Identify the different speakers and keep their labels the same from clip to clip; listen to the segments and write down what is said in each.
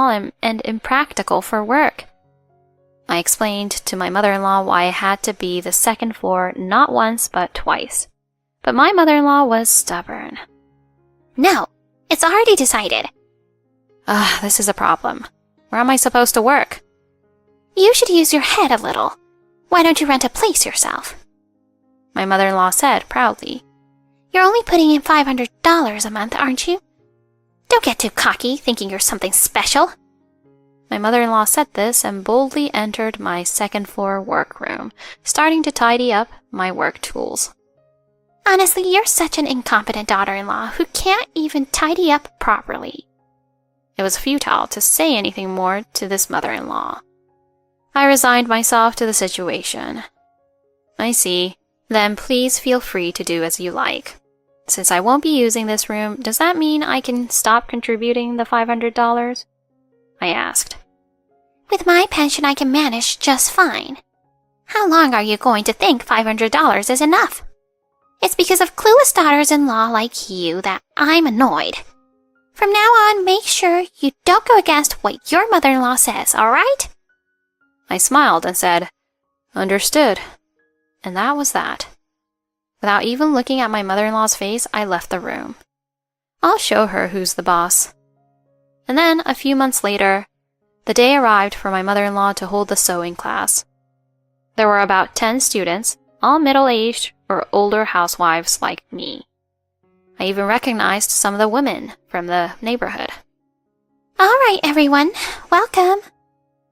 Speaker 1: and impractical for work. I explained to my mother-in-law why it had to be the second floor not once but twice. But my mother-in-law was stubborn.
Speaker 2: No, it's already decided.
Speaker 1: This is a problem. Where am I supposed to work?
Speaker 2: You should use your head a little. Why don't you rent a place yourself?
Speaker 1: My mother-in-law said proudly.
Speaker 2: You're only putting in $500 a month, aren't you? Don't get too cocky, thinking you're something special.
Speaker 1: My mother-in-law said this and boldly entered my second-floor workroom, starting to tidy up my work tools.
Speaker 2: Honestly, you're such an incompetent daughter-in-law who can't even tidy up properly.
Speaker 1: It was futile to say anything more to this mother-in-law. I resigned myself to the situation. I see. Then please feel free to do as you like. Since I won't be using this room, does that mean I can stop contributing the $500? I asked.
Speaker 2: With my pension, I can manage just fine. How long are you going to think $500 is enough? It's because of clueless daughters-in-law like you that I'm annoyed. From now on, make sure you don't go against what your mother-in-law says, all right?
Speaker 1: I smiled and said, Understood. And that was that. Without even looking at my mother-in-law's face, I left the room. I'll show her who's the boss. And then, a few months later, the day arrived for my mother-in-law to hold the sewing class. There were about 10 students, all middle-aged or older housewives like me. I even recognized some of the women from the neighborhood.
Speaker 2: All right, everyone. Welcome.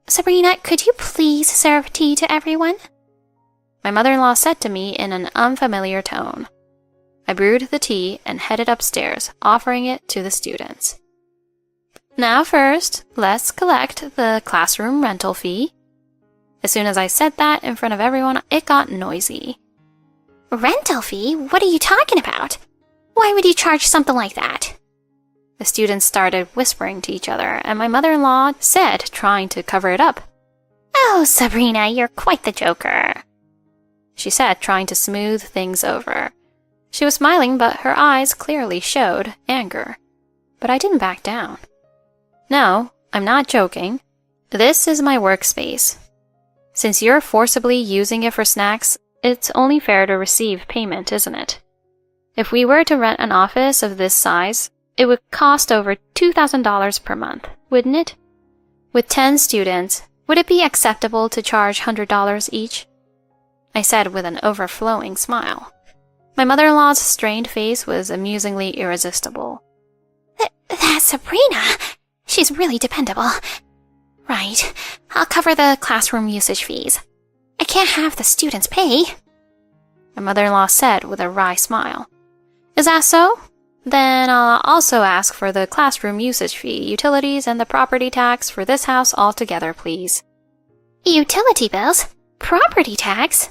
Speaker 2: Sabrina, could you please serve tea to everyone?
Speaker 1: My mother-in-law said to me in an unfamiliar tone. I brewed the tea and headed upstairs, offering it to the students. Now first, let's collect the classroom rental fee. As soon as I said that in front of everyone, it got noisy.
Speaker 2: Rental fee? What are you talking about? Why would you charge something like that?
Speaker 1: The students started whispering to each other, and my mother-in-law said, trying to cover it up.
Speaker 2: Oh, Sabrina, you're quite the joker.
Speaker 1: She said, trying to smooth things over. She was smiling, but her eyes clearly showed anger. But I didn't back down. No, I'm not joking. This is my workspace. Since you're forcibly using it for snacks, it's only fair to receive payment, isn't it? If we were to rent an office of this size, it would cost over $2,000 per month, wouldn't it? With 10 students, would it be acceptable to charge $100 each? I said with an overflowing smile. My mother-in-law's strained face was amusingly irresistible.
Speaker 2: That's Sabrina. She's really dependable. Right. I'll cover the classroom usage fees. I can't have the students pay.
Speaker 1: My mother-in-law said with a wry smile. Is that so? Then I'll also ask for the classroom usage fee, utilities, and the property tax for this house altogether, please.
Speaker 2: Utility bills? Property tax?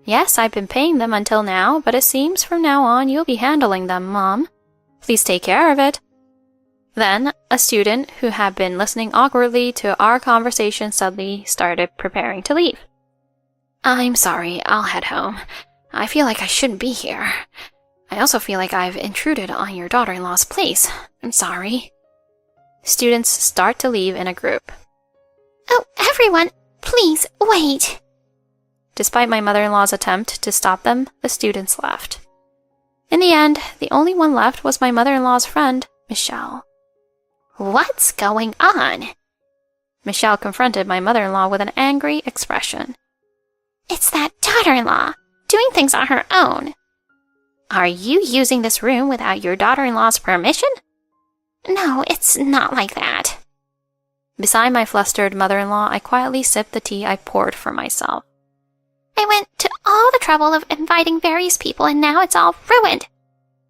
Speaker 1: Yes, I've been paying them until now, but it seems from now on you'll be handling them, Mom. Please take care of it. Then, a student who had been listening awkwardly to our conversation suddenly started preparing to leave. I'm sorry, I'll head home. I feel like I shouldn't be here. I also feel like I've intruded on your daughter-in-law's place. I'm sorry. Students start to leave in a group.
Speaker 2: Oh, everyone, please, wait.
Speaker 1: Despite my mother-in-law's attempt to stop them, the students left. In the end, the only one left was my mother-in-law's friend, Michelle.
Speaker 2: What's going on?
Speaker 1: Michelle confronted my mother-in-law with an angry expression.
Speaker 2: It's that daughter-in-law, doing things on her own. Are you using this room without your daughter-in-law's permission? No, it's not like that.
Speaker 1: Beside my flustered mother-in-law, I quietly sipped the tea I poured for myself.
Speaker 2: I went to all the trouble of inviting various people and now it's all ruined.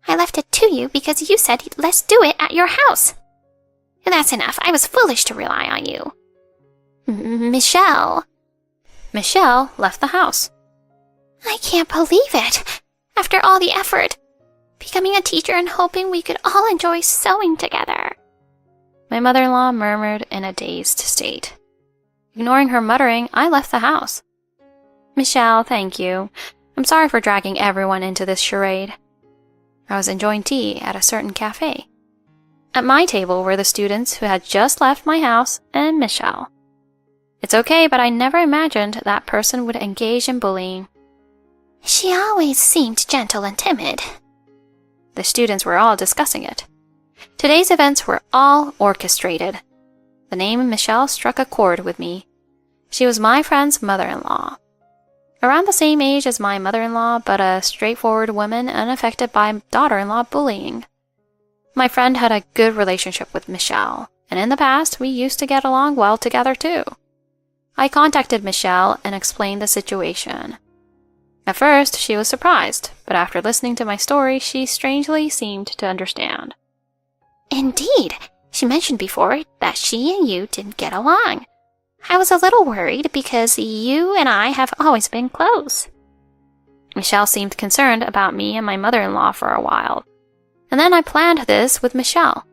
Speaker 2: I left it to you because you said let's do it at your house. That's enough. I was foolish to rely on you. Michelle.
Speaker 1: Michelle left the house.
Speaker 2: I can't believe it. After all the effort. Becoming a teacher and hoping we could all enjoy sewing together.
Speaker 1: My mother-in-law murmured in a dazed state. Ignoring her muttering, I left the house. Michelle, thank you. I'm sorry for dragging everyone into this charade. I was enjoying tea at a certain cafe. At my table were the students who had just left my house and Michelle. It's okay, but I never imagined that person would engage in bullying.
Speaker 2: She always seemed gentle and timid.
Speaker 1: The students were all discussing it. Today's events were all orchestrated. The name Michelle struck a chord with me. She was my friend's mother-in-law. Around the same age as my mother-in-law, but a straightforward woman unaffected by daughter-in-law bullying. My friend had a good relationship with Michelle, and in the past we used to get along well together too. I contacted Michelle and explained the situation. At first, she was surprised, but after listening to my story, she strangely seemed to understand.
Speaker 2: Indeed, she mentioned before that she and you didn't get along. I was a little worried because you and I have always been close.
Speaker 1: Michelle seemed concerned about me and my mother-in-law for a while. And then I planned this with Michelle.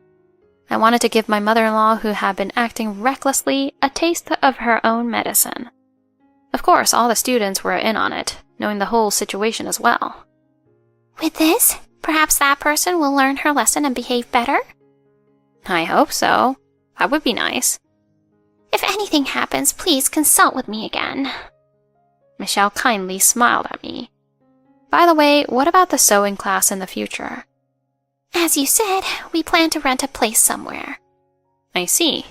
Speaker 1: I wanted to give my mother-in-law, who had been acting recklessly, a taste of her own medicine. Of course, all the students were in on it, knowing the whole situation as well.
Speaker 2: With this, perhaps that person will learn her lesson and behave better?
Speaker 1: I hope so. That would be nice.
Speaker 2: If anything happens, please consult with me again.
Speaker 1: Michelle kindly smiled at me. By the way, what about the sewing class in the future?
Speaker 2: As you said, we plan to rent a place somewhere.
Speaker 1: I see.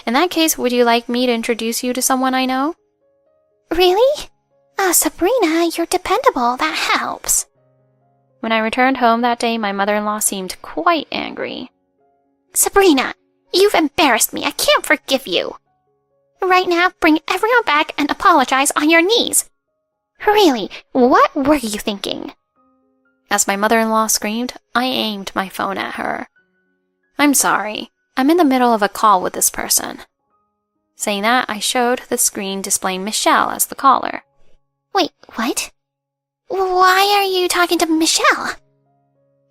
Speaker 1: In that case, would you like me to introduce you to someone I know?
Speaker 2: Really? Sabrina, you're dependable. That helps.
Speaker 1: When I returned home that day, my mother-in-law seemed quite angry.
Speaker 2: Sabrina, you've embarrassed me. I can't forgive you. Right now, bring everyone back and apologize on your knees. Really, what were you thinking?
Speaker 1: As my mother-in-law screamed, I aimed my phone at her. I'm sorry. I'm in the middle of a call with this person. Saying that, I showed the screen displaying Michelle as the caller.
Speaker 2: Wait, what? Why are you talking to Michelle?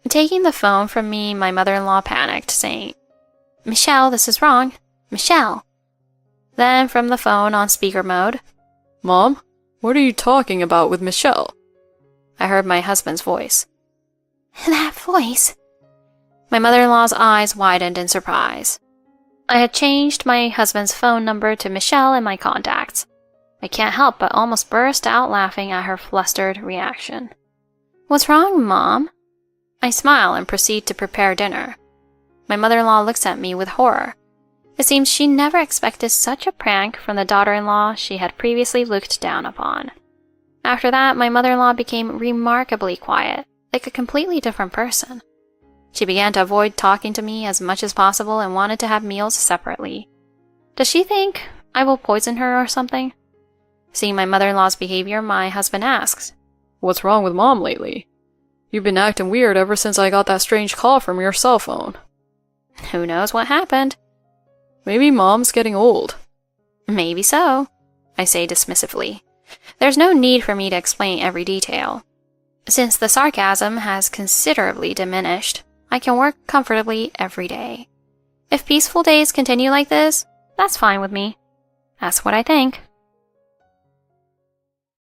Speaker 1: Taking the phone from me, my mother-in-law panicked, saying, Michelle, this is wrong. Michelle. Then from the phone on speaker mode,
Speaker 3: Mom, what are you talking about with Michelle?
Speaker 1: I heard my husband's voice.
Speaker 2: That voice.
Speaker 1: My mother-in-law's eyes widened in surprise. I had changed my husband's phone number to Michelle in my contacts. I can't help but almost burst out laughing at her flustered reaction. What's wrong, Mom? I smile and proceed to prepare dinner. My mother-in-law looks at me with horror. It seems she never expected such a prank from the daughter-in-law she had previously looked down upon. After that, my mother-in-law became remarkably quiet, like a completely different person. She began to avoid talking to me as much as possible and wanted to have meals separately. Does she think I will poison her or something? Seeing my mother-in-law's behavior, my husband asks,
Speaker 3: What's wrong with Mom lately? You've been acting weird ever since I got that strange call from your cell phone.
Speaker 1: Who knows what happened?
Speaker 3: Maybe Mom's getting old.
Speaker 1: Maybe so, I say dismissively. There's no need for me to explain every detail. Since the sarcasm has considerably diminished, I can work comfortably every day. If peaceful days continue like this, that's fine with me. That's what I think.